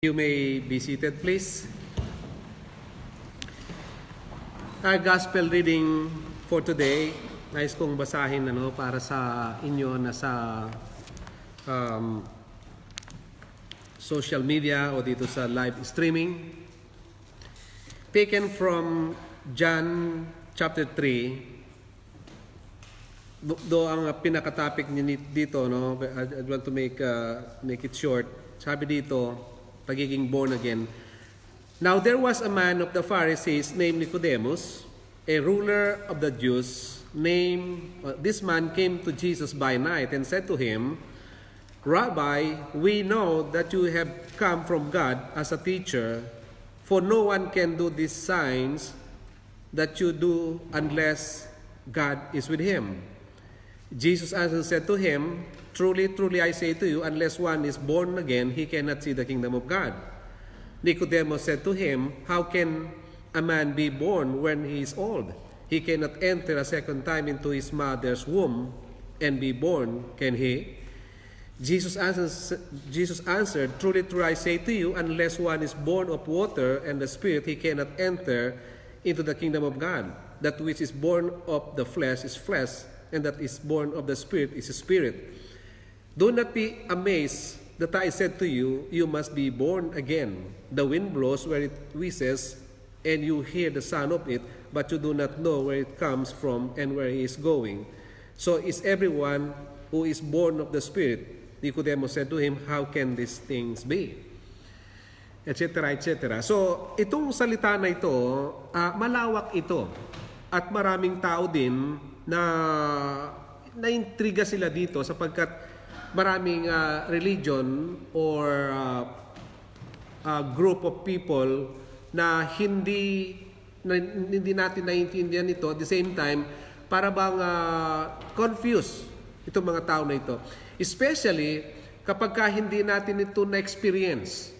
You may be seated, please. Our gospel reading for today, nais kong basahin para sa inyo na sa social media o dito sa live streaming. Taken from John chapter 3. Do ang pinaka-topic niya dito, I want to make it short. Sabi dito, pagiging born again. Now there was a man of the Pharisees named Nicodemus, a ruler of the Jews. This man came to Jesus by night and said to him, Rabbi, we know that you have come from God as a teacher, for no one can do these signs that you do unless God is with him. Jesus answered and said to him, Truly, truly, I say to you, unless one is born again, he cannot see the kingdom of God. Nicodemus said to him, How can a man be born when he is old? He cannot enter a second time into his mother's womb and be born, can he? Jesus answered, Truly, truly, I say to you, unless one is born of water and the Spirit, he cannot enter into the kingdom of God. That which is born of the flesh is flesh, and that is born of the Spirit is spirit. Do not be amazed that I said to you, you must be born again. The wind blows where it wishes, and you hear the sound of it, but you do not know where it comes from and where it is going. So is everyone who is born of the Spirit. Nicodemus said to him, How can these things be? Etc., etc. So, itong salita na ito, malawak ito. At maraming tao din na naintriga sila dito sapagkat maraming religion or group of people na hindi natin naiintindihan ito. At the same time, para bang confused itong mga tao na ito. Especially kapag hindi natin ito na-experience.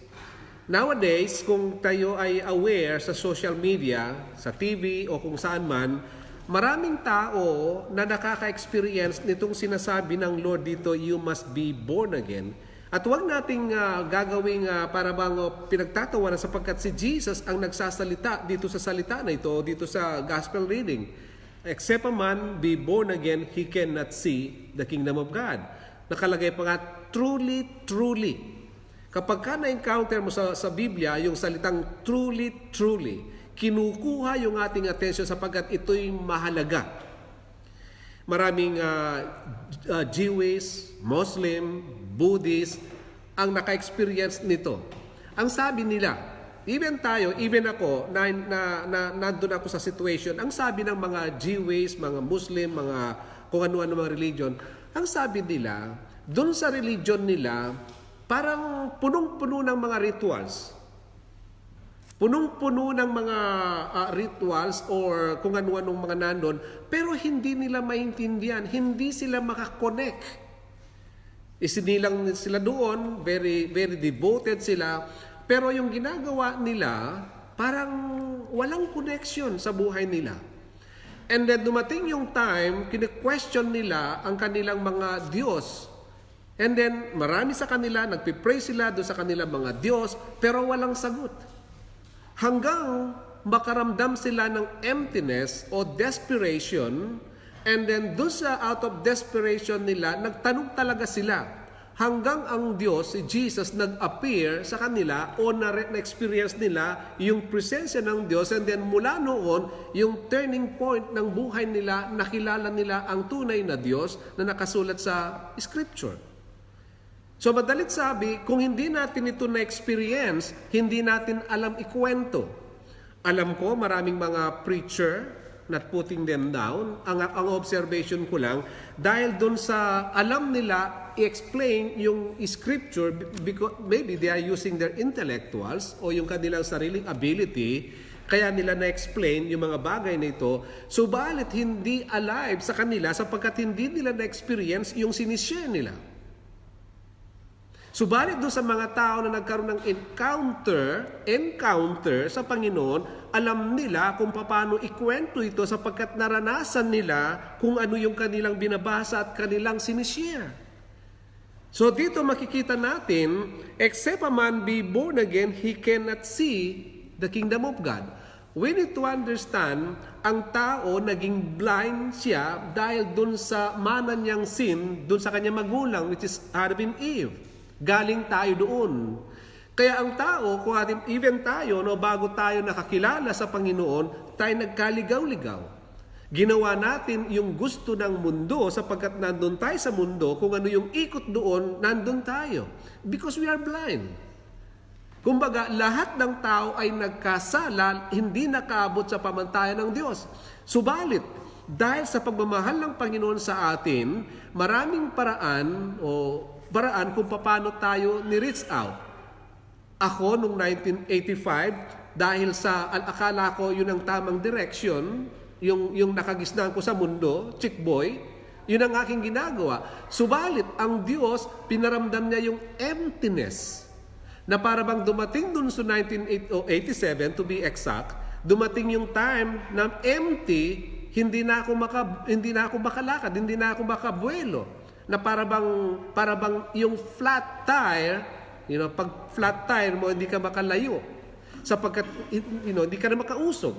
Nowadays, kung tayo ay aware sa social media, sa TV o kung saan man, maraming tao na nakaka-experience nitong sinasabi ng Lord dito, you must be born again. At huwag nating gagawing para bang pinagtatawanan sapagkat si Jesus ang nagsasalita dito sa salita na ito, dito sa gospel reading. Except a man be born again, he cannot see the kingdom of God. Nakalagay pa nga, truly, truly. Kapag ka na-encounter mo sa Biblia, yung salitang truly, truly, kinukuha yung ating atensyon sapagkat ito'y mahalaga. Maraming Jewish, Muslim, Buddhist ang naka-experience nito. Ang sabi nila, even ako, nandun ako sa situation, ang sabi ng mga Jewish, mga Muslim, mga kung ano-ano mga religion, ang sabi nila, dun sa religion nila, parang punong-puno ng mga rituals. Punong-puno ng mga rituals or kung ano-anong mga nandun, pero hindi nila maintindihan, hindi sila makakonect. Isinilang sila doon, very, very devoted sila, pero yung ginagawa nila, parang walang connection sa buhay nila. And then dumating yung time, kine-question nila ang kanilang mga Diyos. And then marami sa kanila, nagpipray sila doon sa kanilang mga Diyos, pero walang sagot. Hanggang makaramdam sila ng emptiness o desperation, and then doon sa out of desperation nila, nagtanong talaga sila. Hanggang ang Diyos, si Jesus, nag-appear sa kanila o na-experience nila yung presensya ng Diyos, and then mula noon, yung turning point ng buhay nila, nakilala nila ang tunay na Diyos na nakasulat sa Scripture. So madalit sabi, kung hindi natin ito na-experience, hindi natin alam ikwento. Alam ko, maraming mga preacher, not putting them down, ang observation ko lang, dahil dun sa alam nila, i-explain yung scripture, because maybe they are using their intellectuals o yung kanilang sariling ability, kaya nila na-explain yung mga bagay na ito, subalit hindi alive sa kanila sapagkat hindi nila na-experience yung sinishare nila. Subalit doon sa mga tao na nagkaroon ng encounter sa Panginoon, alam nila kung paano ikwento ito sapagkat naranasan nila kung ano yung kanilang binabasa at kanilang sinishare. So dito makikita natin, except a man be born again, he cannot see the kingdom of God. We need to understand, ang tao naging blind siya dahil dun sa mana niyang sin, dun sa kanyang magulang, which is Adam and Eve. Galing tayo doon. Kaya ang tao, kung even tayo, no, bago tayo nakakilala sa Panginoon, tayo nagkaligaw-ligaw. Ginawa natin yung gusto ng mundo sapagkat nandun tayo sa mundo, kung ano yung ikot doon, nandun tayo. Because we are blind. Kumbaga, lahat ng tao ay nagkasala, hindi nakaabot sa pamantayan ng Diyos. Subalit, dahil sa pagmamahal ng Panginoon sa atin, maraming paraan kung paano tayo ni-reach out. Ako, noong 1985, dahil sa akala ko yun ang tamang direction, yung nakagisnan ko sa mundo, chick boy, yun ang aking ginagawa. Subalit, ang Diyos, pinaramdam niya yung emptiness. Na para bang dumating dun sa 1987, to be exact, dumating yung time na empty, hindi na ako makalakad, hindi na ako makabuelo. Na para bang yung flat tire, pag flat tire mo, hindi ka makalayo. Sapagkat, hindi ka na makausog.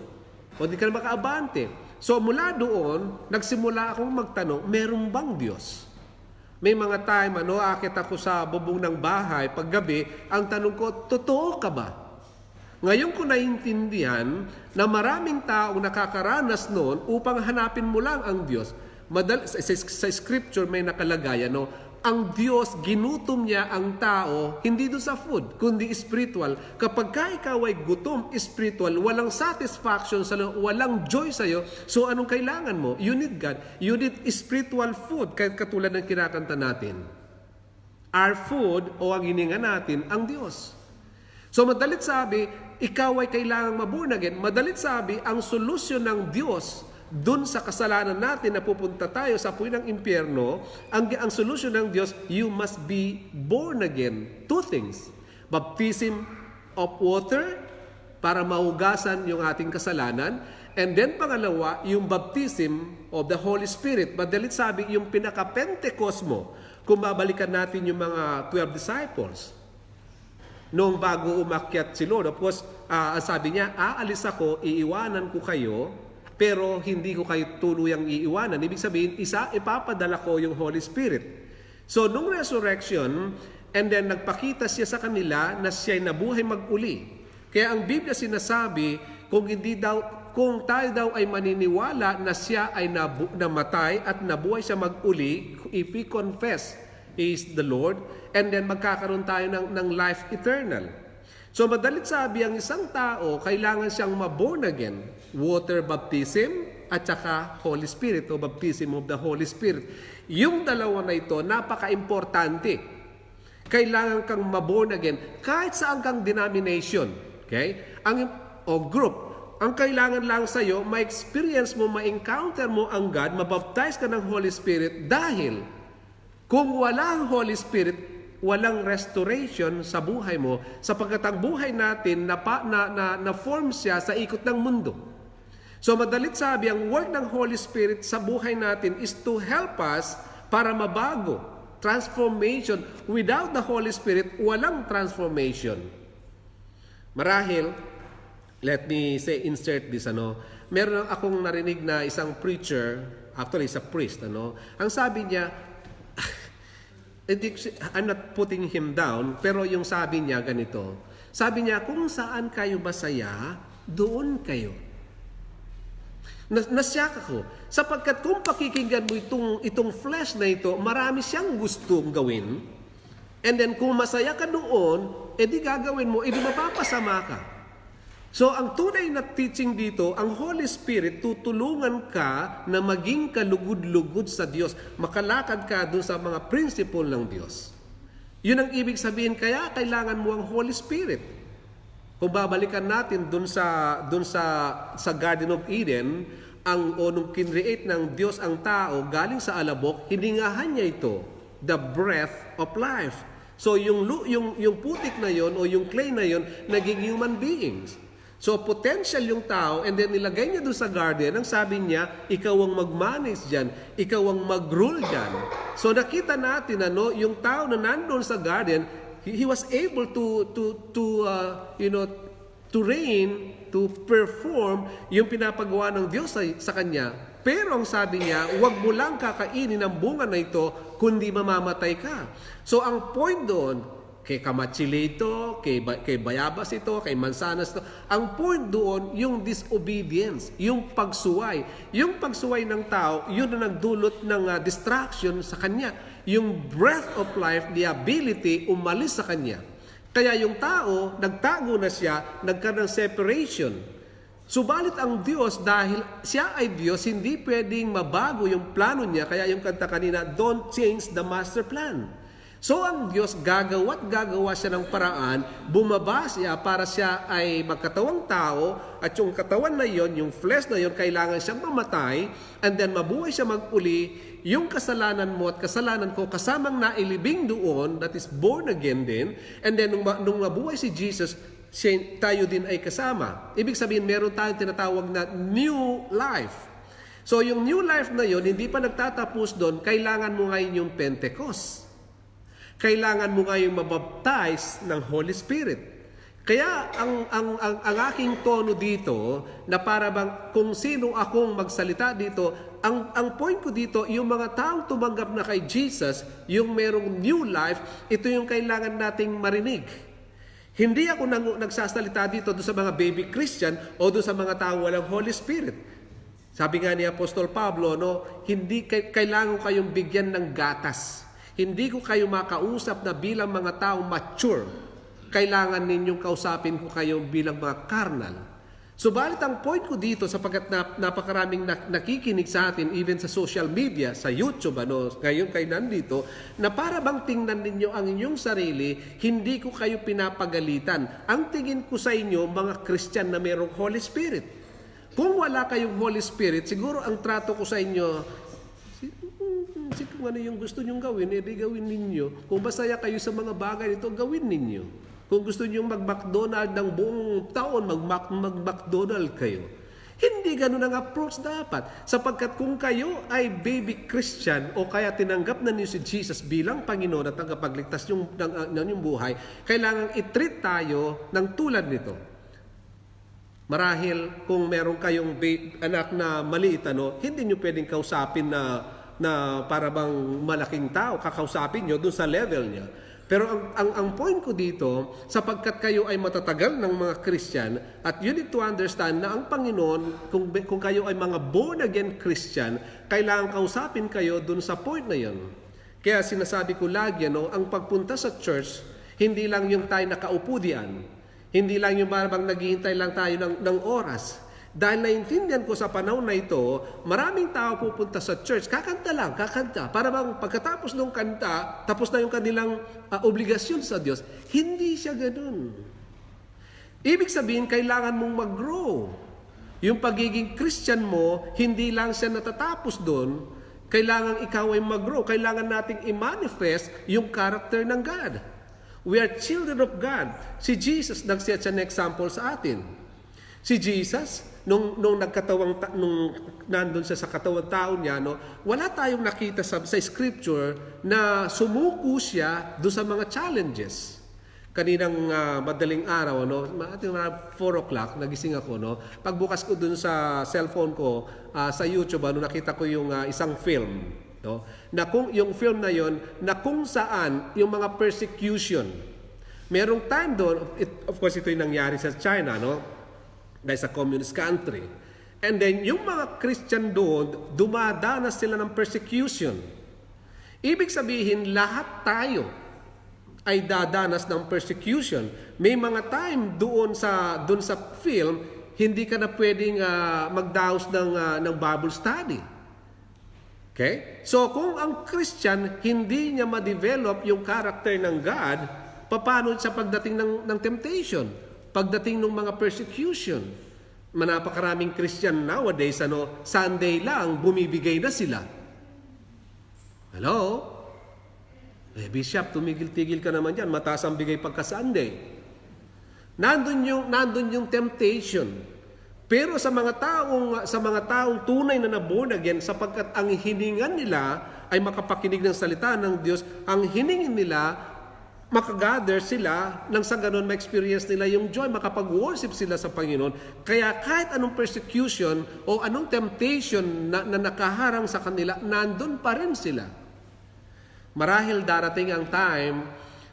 O hindi ka na makaabante. So mula doon, nagsimula akong magtanong, meron bang Diyos? May mga time, akit ako sa bubong ng bahay, paggabi, ang tanong ko, totoo ka ba? Ngayon ko naiintindihan na maraming taong nakakaranas noon upang hanapin mo lang ang Diyos. Sa scripture may nakalagay, ang Diyos, ginutom niya ang tao, hindi doon sa food, kundi spiritual. Kapag ikaw ay gutom, spiritual, walang satisfaction, walang joy sa'yo, so anong kailangan mo? You need God. You need spiritual food, katulad ng kinakanta natin. Our food, o ang hininga natin, ang Diyos. So madalit sabi, ikaw ay kailangang maborn again. Madalit sabi, ang solusyon ng Diyos dun sa kasalanan natin na pupunta tayo sa apoy ng impyerno, ang solusyon ng Diyos, you must be born again. Two things. Baptism of water para mahugasan yung ating kasalanan. And then pangalawa, yung baptism of the Holy Spirit. Madalit sabi, yung pinaka-Pentecost mo, kung babalikan natin yung mga 12 disciples, noong bago umakyat si Lord, of course, sabi niya, aalis ako, iiwanan ko kayo, pero hindi ko kayo tuluyang iiwanan. Ibig sabihin, ipapadala ko yung Holy Spirit. So, nung resurrection, and then nagpakita siya sa kanila na siya'y nabuhay mag-uli. Kaya ang Biblia sinasabi, kung tayo daw ay maniniwala na siya ay namatay at nabuhay siya mag-uli, if we confess He is the Lord, and then magkakaroon tayo ng life eternal. So madalit sabi, ang isang tao, kailangan siyang maborn again. Water baptism at saka Holy Spirit o baptism of the Holy Spirit. Yung dalawa na ito, napaka-importante. Kailangan kang maborn again kahit saan kang denomination. Okay? Group. Ang kailangan lang sa'yo, ma-experience mo, ma-encounter mo ang God, mabaptize ka ng Holy Spirit dahil kung walang Holy Spirit, walang restoration sa buhay mo sapagkat ang buhay natin na-form siya sa ikot ng mundo. So madalit sabi, ang work ng Holy Spirit sa buhay natin is to help us para mabago. Transformation. Without the Holy Spirit, walang transformation. Marahil, let me say, insert this, meron akong narinig na isang preacher, actually, is a priest, ang sabi niya, I'm not putting him down, pero yung sabi niya ganito. Sabi niya, kung saan kayo masaya, doon kayo. Nasyak ako. Sapagkat kung pakikinggan mo itong flesh na ito, marami siyang gustong gawin. And then kung masaya ka doon, edi gagawin mo, edi mapapasama ka. So, ang tunay na teaching dito, ang Holy Spirit, tutulungan ka na maging kalugod-lugod sa Diyos. Makalakad ka dun sa mga principle ng Diyos. Yun ang ibig sabihin, kaya kailangan mo ang Holy Spirit. Kung babalikan natin dun sa Garden of Eden, nung kinreate ng Diyos ang tao galing sa alabok, hiningahan niya ito, the breath of life. So, yung putik na yon o yung clay na yon, naging human beings. So, potential yung tao, and then nilagay niya doon sa garden, ang sabi niya, ikaw ang mag-manage dyan, ikaw ang mag-rule dyan. So, nakita natin, yung tao na nandun sa garden, he was able to reign, to perform yung pinapagawa ng Diyos sa kanya. Pero ang sabi niya, huwag mo lang kakainin ang bunga na ito, kundi mamamatay ka. So, ang point doon, kay Kamatsili ito, kay Bayabas ito, kay Mansanas ito. Ang point doon, yung disobedience, yung pagsuway. Yung pagsuway ng tao, yun na nagdulot ng distraction sa kanya. Yung breath of life, the ability, umalis sa kanya. Kaya yung tao, nagtago na siya, nagkaroon ng separation. Subalit ang Diyos, dahil siya ay Diyos, hindi pwedeng mabago yung plano niya. Kaya yung kanta kanina, don't change the master plan. So ang Diyos gagawa siya ng paraan, bumaba siya para siya ay magkatawang tao at yung katawan na yon, yung flesh na yon, kailangan siyang mamatay and then mabuhay siya maguli. Yung kasalanan mo at kasalanan ko kasamang nailibing doon, that is born again din, and then nung mabuhay si Jesus, tayo din ay kasama. Ibig sabihin, meron tayong tinatawag na new life. So yung new life na yon, hindi pa nagtatapos doon, kailangan mo ngayon yung Pentecost. Kailangan mo ngayong mabaptize ng Holy Spirit. Kaya ang aking tono dito, na para bang kung sino akong magsalita dito, ang point ko dito, yung mga taong tumanggap na kay Jesus, yung merong new life, ito yung kailangan nating marinig. Hindi ako nagsasalita dito doon sa mga baby Christian o doon sa mga taong walang Holy Spirit. Sabi nga ni Apostol Pablo, hindi kailangan kayong bigyan ng gatas. Hindi ko kayo makausap na bilang mga tao mature. Kailangan ninyong kausapin ko kayo bilang mga carnal. Subalit ang point ko dito, sapagkat napakaraming nakikinig sa atin, even sa social media, sa YouTube, ngayon kayo nandito, na para bang tingnan ninyo ang inyong sarili, hindi ko kayo pinapagalitan. Ang tingin ko sa inyo, mga Christian na mayroong Holy Spirit. Kung wala kayong Holy Spirit, siguro ang trato ko sa inyo, kung ano yung gusto nyong gawin, edi gawin ninyo. Kung masaya kayo sa mga bagay nito, gawin ninyo. Kung gusto nyong mag-McDonald ng buong taon, mag-McDonald kayo. Hindi ganun ang approach dapat. Sapagkat kung kayo ay baby Christian o kaya tinanggap na niyo si Jesus bilang Panginoon at tagapagligtas ng inyong buhay, kailangan i-treat tayo ng tulad nito. Marahil kung meron kayong anak na maliit, hindi nyo pwedeng kausapin na para bang malaking tao, kakausapin nyo doon sa level niya. Pero ang point ko dito, sapagkat kayo ay matatagal ng mga Christian, at you need to understand na ang Panginoon, kung kayo ay mga born-again Christian, kailangan kausapin kayo doon sa point na yun. Kaya sinasabi ko lagi, ang pagpunta sa church, hindi lang yung tayo nakaupo diyan. Hindi lang yung parang naghihintay lang tayo ng oras. Dahil naintindihan ko sa panahon na ito, maraming tao pupunta sa church, kakanta. Para bang pagkatapos ng kanta, tapos na yung kanilang obligasyon sa Diyos. Hindi siya ganun. Ibig sabihin, kailangan mong mag-grow. Yung pagiging Christian mo, hindi lang siya natatapos doon. Kailangan ikaw ay mag-grow. Kailangan nating i-manifest yung character ng God. We are children of God. Si Jesus, nagset siya ng example sa atin. Si Jesus, nung nandun siya sa katawang tao niya, wala tayong nakita sa scripture na sumuko siya doon sa mga challenges. Kaninang madaling araw, 4 o'clock, nagising ako, pagbukas ko doon sa cellphone ko, sa YouTube, nakita ko yung isang film, na yung film na yon, na kung saan yung mga persecution. Merong time doon, of course ito yung nangyari sa China, dahil sa communist country. And then, yung mga Christian doon, dumadanas sila ng persecution. Ibig sabihin, lahat tayo ay dadanas ng persecution. May mga time doon sa film, hindi ka na pwedeng magdaos ng Bible study. Okay? So, kung ang Christian, hindi niya ma-develop yung character ng God, paano sa pagdating ng temptation? Pagdating ng mga persecution, napakaraming Christian nowadays, Sunday lang, bumibigay na sila. Hello? Bishop, tumigil-tigil ka naman dyan, mataas ang bigay pagka-Sunday. Nandun yung temptation. Pero sa mga taong tunay na born again, sapagkat ang hiningan nila ay makapakinig ng salita ng Diyos, ang hiningin nila, makagather sila, nang sa ganun ma-experience nila yung joy, makapag-worship sila sa Panginoon. Kaya kahit anong persecution o anong temptation na nakaharang sa kanila, nandun pa rin sila. Marahil darating ang time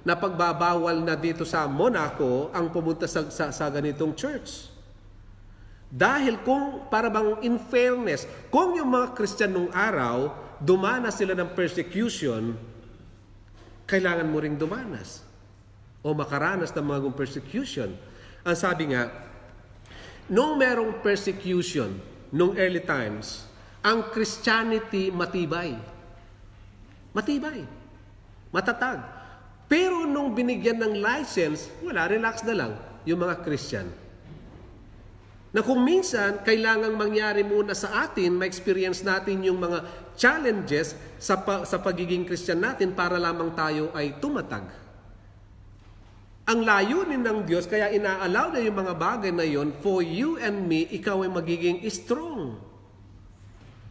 na pagbabawal na dito sa Monaco ang pumunta sa ganitong church. Dahil kung, para bang in fairness, kung yung mga Christian nung araw, dumanas sila ng persecution, kailangan mo ring dumanas o makaranas ng mga persecution. Ang sabi nga, nung merong persecution, nung early times, ang Christianity matibay. Matibay. Matatag. Pero nung binigyan ng license, wala, relax na lang yung mga Christian. Na kung minsan, kailangang mangyari muna sa atin, ma-experience natin yung mga challenges sa pagiging Christian natin para lamang tayo ay tumatag. Ang layunin ng Diyos, kaya ina-allow na yung mga bagay na yon for you and me, ikaw ay magiging strong.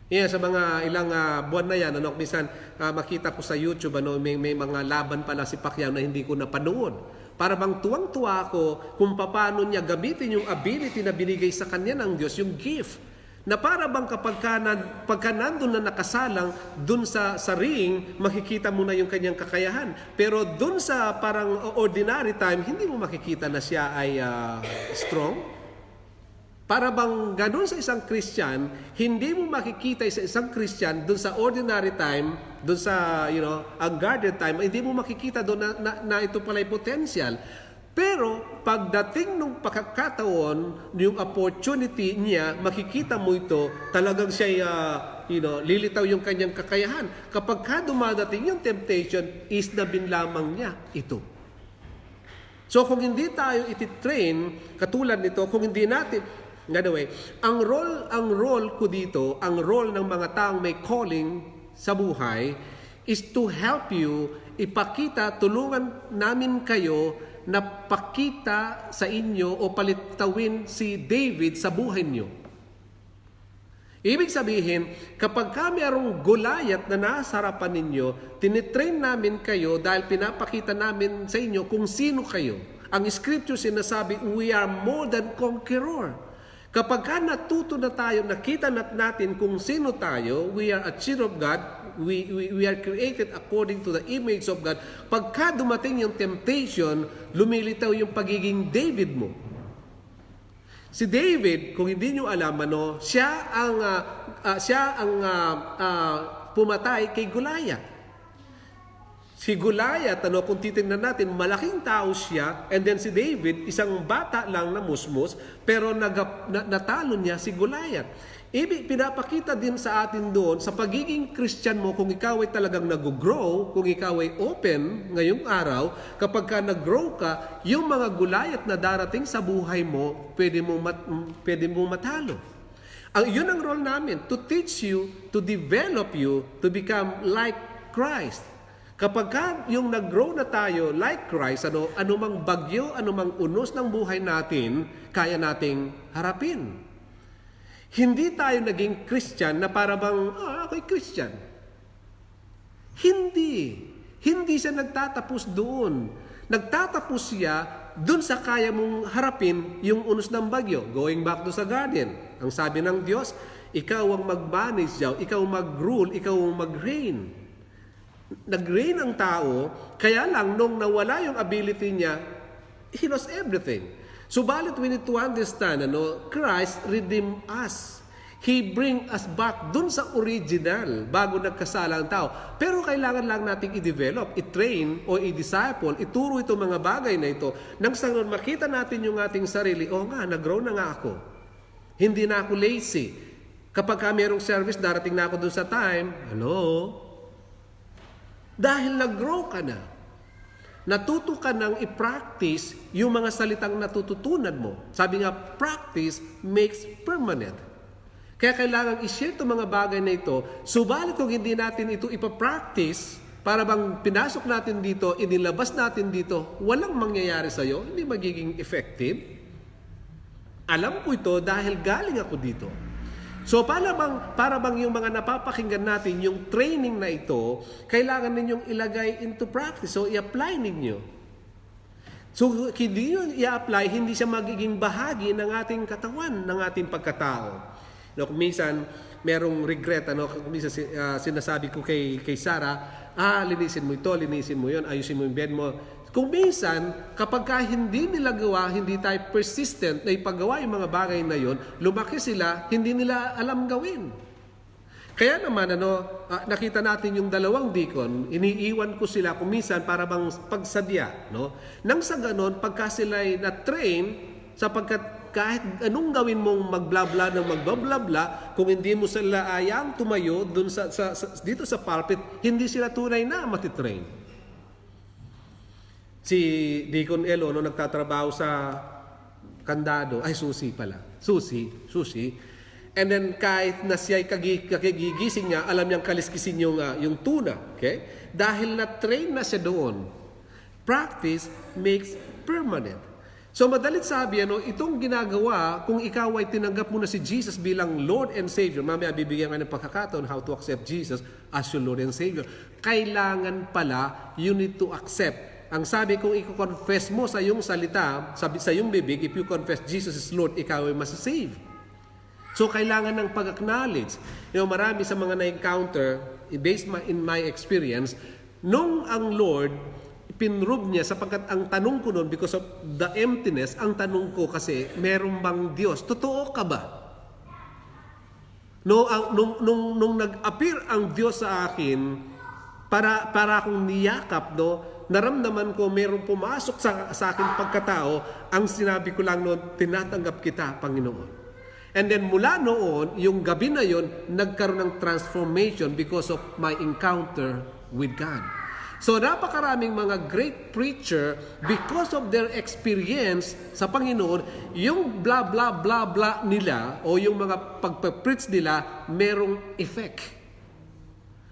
Sa mga ilang buwan na yan, minsan makita ko sa YouTube, may mga laban pala si Pacquiao na hindi ko napanood. Para bang tuwang-tuwa ako kung paano niya gamitin yung ability na binigay sa kanya ng Diyos, yung gift. Na para bang pagka nandun na nakasalang, dun sa ring, makikita mo na yung kanyang kakayahan. Pero dun sa parang ordinary time, hindi mo makikita na siya ay strong. Para bang ganun sa isang Christian, hindi mo makikita sa isang Christian dun sa ordinary time, dun sa, unguarded time, hindi mo makikita doon na ito pala ay potential. Pero pagdating nung pagkakataon, yung opportunity niya, makikita mo ito, talagang siya, lilitaw yung kanyang kakayahan. Kapag dumadating yung temptation, is na bin lamang niya ito. So kung hindi tayo ititrain, katulad nito, kung hindi natin, anyway, ang role ko dito, ang role ng mga taong may calling sa buhay is to help you, ipakita, tulungan namin kayo na pakita sa inyo o palitawin si David sa buhay niyo. Ibig sabihin, kapag mayroong Goliath na nasa harapan ninyo, tinitrain namin kayo dahil pinapakita namin sa inyo kung sino kayo. Ang scripture sinasabi, we are more than conqueror. Kapag natuto na tayo, nakita natin kung sino tayo, we are a children of God, we are created according to the image of God. Pagka dumating yung temptation, lumilitaw yung pagiging David mo. Si David, kung hindi nyo alam, siya ang pumatay kay Goliath. Si Goliath, kung titingnan natin, malaking tao siya, and then si David, isang bata lang na musmus, pero natalo niya si Goliath. Pinapakita din sa atin doon, sa pagiging Christian mo, kung ikaw ay talagang nag-grow, kung ikaw ay open ngayong araw, kapag nag-grow ka, yung mga Goliath na darating sa buhay mo, pwede mo matalo. Yun ang role namin, to teach you, to develop you, to become like Christ. Kapag yung nag-grow na tayo like Christ, anumang bagyo, anumang unos ng buhay natin, kaya nating harapin. Hindi tayo naging Christian na para bang, ako'y Christian. Hindi. Hindi siya nagtatapos doon. Nagtatapos siya doon sa kaya mong harapin yung unos ng bagyo. Going back to sa garden. Ang sabi ng Diyos, ikaw ang mag-manage daw, ikaw mag-rule, ikaw ang mag-reign. Nag-reign ang tao, kaya lang nung nawala yung ability niya, he lost everything. Subalit we need to understand, Christ redeemed us. He bring us back dun sa original bago nagkasala ang tao. Pero kailangan lang nating i-develop, i-train o i-disciple, ituro itong mga bagay na ito. Nang sa makita natin yung ating sarili, nag-grow na nga ako. Hindi na ako lazy. Kapag mayroong service, darating na ako dun sa time, dahil nag-grow ka na. Natuto ka nang i-practice yung mga salitang natututunan mo. Sabi nga, practice makes permanent. Kaya kailangan i-share itong mga bagay na ito. Subalit kung hindi natin ito ipapractice, para bang pinasok natin dito, inilabas natin dito, walang mangyayari sa'yo, hindi magiging effective. Alam ko ito dahil galing ako dito. So para bang yung mga napapakinggan natin, yung training na ito, kailangan ninyong ilagay into practice. So i-apply ninyo. So hindi yun i-apply, hindi siya magiging bahagi ng ating katawan, ng ating pagkatao. Kung minsan, merong regret, kung minsan sinasabi ko kay Sarah, linisin mo ito, linisin mo yun, ayusin mo yung bed mo. Kung minsan, kapag hindi nila gawa, hindi tayo persistent na ipagawa yung mga bagay na yun, lumaki sila, hindi nila alam gawin. Kaya naman, nakita natin yung dalawang deacon, iniiwan ko sila kung minsan para bang pagsadya. Nang sa ganon, pagka sila'y na-train, sapagkat kahit anong gawin mong magblabla ng magbablabla, kung hindi mo sila ayang tumayo dun dito sa pulpit, hindi sila tunay na matitrain. Si Deacon Elo, nagtatrabaho sa kandado, Susi pala. Susi. And then kahit na siya'y kagigising niya, alam niyang kaliskisin yung tuna. Okay? Dahil na-train na siya doon. Practice makes permanent. So madalit sabi, itong ginagawa, kung ikaw ay tinanggap mo na si Jesus bilang Lord and Savior, mamaya bibigyan ka ng pagkakataon how to accept Jesus as your Lord and Savior. Kailangan pala, you need to accept. Ang sabi, kung i-confess mo sa iyong salita, sa iyong bibig, if you confess Jesus is Lord, ikaw ay masasave. So, kailangan ng pag-acknowledge. Marami sa mga na-encounter, based in my experience, nung ang Lord, pinrove niya, sapagkat ang tanong ko noon, because of the emptiness, ang tanong ko kasi, meron bang Diyos? Totoo ka ba? Nung nag-appear ang Diyos sa akin, para akong niyakap, naramdaman ko mayroong pumasok sa aking pagkatao, ang sinabi ko lang noon, tinatanggap kita, Panginoon. And then mula noon, yung gabi na yon, nagkaroon ng transformation because of my encounter with God. So napakaraming mga great preacher, because of their experience sa Panginoon, yung blah blah blah blah nila, o yung mga pagpapreach nila, merong effect.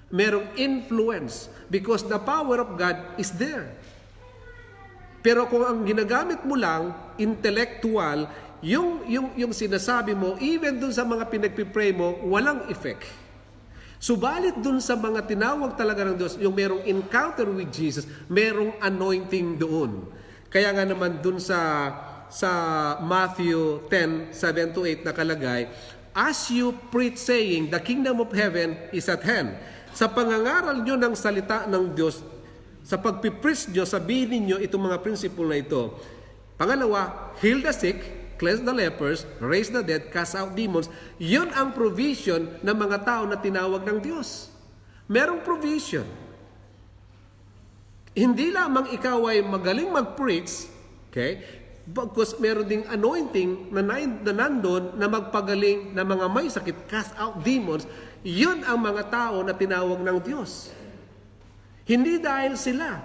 Merong influence because the power of God is there. Pero kung ang ginagamit mo lang, intellectual, yung sinasabi mo, even dun sa mga pinagpipray mo, walang effect. Subalit dun sa mga tinawag talaga ng Diyos, yung merong encounter with Jesus, merong anointing doon. Kaya nga naman dun sa Matthew 10:7-8 nakalagay, as you preach saying, the kingdom of heaven is at hand. Sa pangangaral nyo ng salita ng Diyos, sa pagpipreach nyo, sabihin ninyo itong mga principle na ito. Pangalawa, heal the sick, cleanse the lepers, raise the dead, cast out demons. Yun ang provision ng mga tao na tinawag ng Diyos. Merong provision. Hindi lamang ikaw ay magaling mag-preach, okay? Because meron ding anointing na nandun na magpagaling ng mga may sakit, cast out demons. Yun ang mga tao na tinawag ng Diyos. Hindi dahil sila.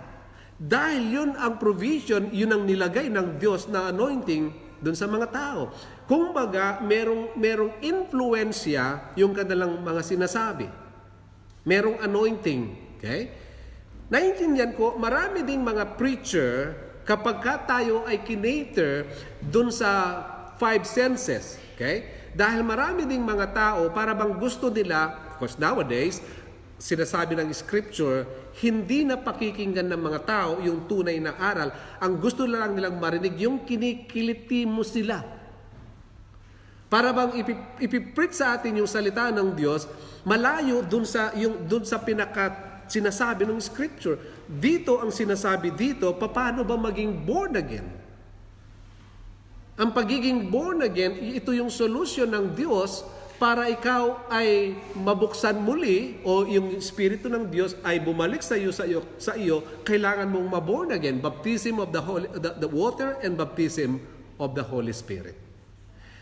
Dahil yun ang provision, yun ang nilagay ng Diyos na anointing dun sa mga tao. Kumbaga, merong influensya yung kanilang mga sinasabi. Merong anointing. Okay? Naintindihan ko, marami ding mga preacher, kapag tayo ay kinater dun sa 5 senses. Okay? Dahil marami ding mga tao, para bang gusto nila, of course nowadays, sinasabi ng scripture, hindi na pakikinggan ng mga tao yung tunay na aral. Ang gusto lang nilang marinig, yung kinikiliti mo sila. Para bang ipipreach sa atin yung salita ng Diyos, malayo dun sa sinasabi ng scripture. Dito ang sinasabi dito, paano ba maging born again? Ang pagiging born again, ito yung solusyon ng Diyos para ikaw ay mabuksan muli o yung Espiritu ng Diyos ay bumalik sa iyo, kailangan mong maborn again. Baptism of the water and baptism of the Holy Spirit.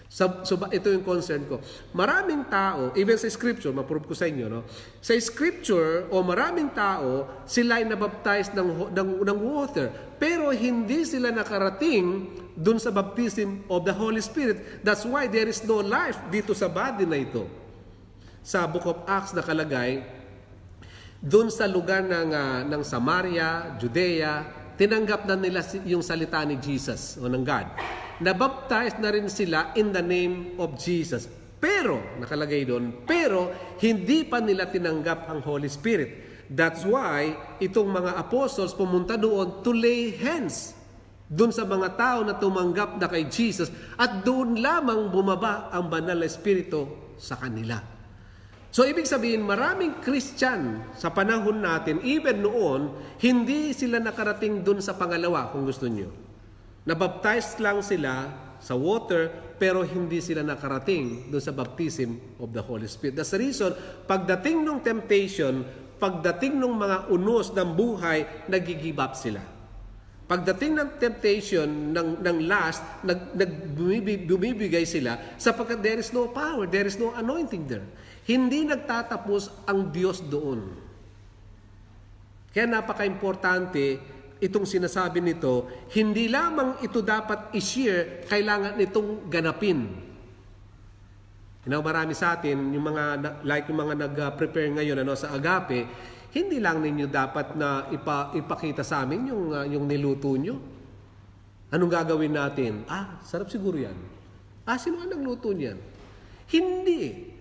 So ito yung concern ko. Maraming tao, even sa Scripture, ma-prove ko sa inyo, no? Sa Scripture, maraming tao, sila ay nabaptize ng water, pero hindi sila nakarating dun sa baptism of the Holy Spirit. That's why there is no life dito sa body na ito. Sa Book of Acts nakalagay, Doon sa lugar ng Samaria, Judea, tinanggap na nila yung salita ni Jesus o ng God. Nabaptize na rin sila in the name of Jesus. Pero, nakalagay doon, pero hindi pa nila tinanggap ang Holy Spirit. That's why itong mga apostles pumunta doon to lay hands doon sa mga tao na tumanggap na kay Jesus at doon lamang bumaba ang banal na Espiritu sa kanila. So, ibig sabihin, maraming Christian sa panahon natin, even noon, hindi sila nakarating doon sa pangalawa, kung gusto nyo. Nabaptize lang sila sa water, pero hindi sila nakarating doon sa baptism of the Holy Spirit. That's the reason, pagdating ng temptation, pagdating ng mga unos ng buhay, nag-give up sila. Pagdating ng temptation, ng lust, bumibigay sila sapagkat there is no power, there is no anointing there. Hindi nagtatapos ang Diyos doon. Kaya napaka-importante itong sinasabi nito, hindi lamang ito dapat i-share, kailangan itong ganapin. Marami sa atin, yung mga nag-prepare ngayon sa agape, hindi lang ninyo dapat na ipakita sa amin yung niluto nyo. Anong gagawin natin? Sarap siguro yan. Sino nga nagluto niyan? Hindi.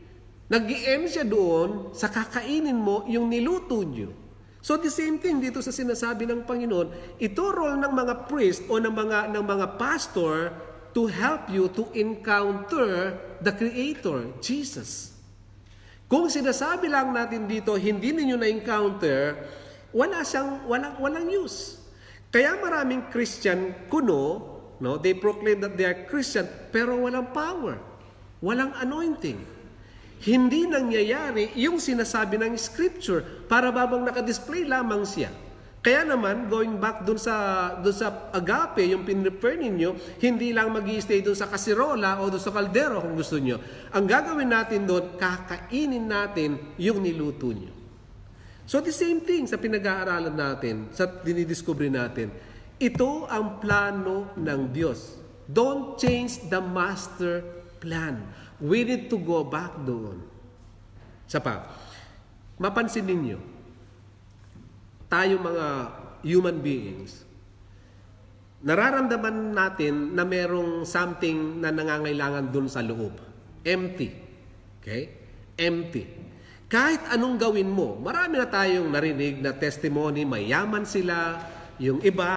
Nag-i-end siya doon sa kakainin mo yung niluto nyo. So the same thing dito sa sinasabi ng Panginoon, ito role ng mga priest o ng mga pastor to help you to encounter the Creator, Jesus. Kung sinasabi lang natin dito, hindi ninyo na-encounter, walang use. Kaya maraming Christian they proclaim that they are Christian, pero walang power, walang anointing. Hindi nangyayari yung sinasabi ng Scripture para babang nakadisplay lamang siya. Kaya naman, going back dun sa agape, yung pinrepair ninyo, hindi lang mag-i-stay dun sa kasirola o dun sa kaldero kung gusto nyo. Ang gagawin natin dun, kakainin natin yung niluto nyo. So the same thing sa pinag-aaralan natin, sa dinidiscover natin. Ito ang plano ng Diyos. Don't change the master plan. We need to go back doon. Mapansin ninyo, tayo mga human beings, nararamdaman natin na merong something na nangangailangan dun sa loob. Empty. Okay? Empty. Kahit anong gawin mo, marami na tayong narinig na testimony, mayaman sila, yung iba,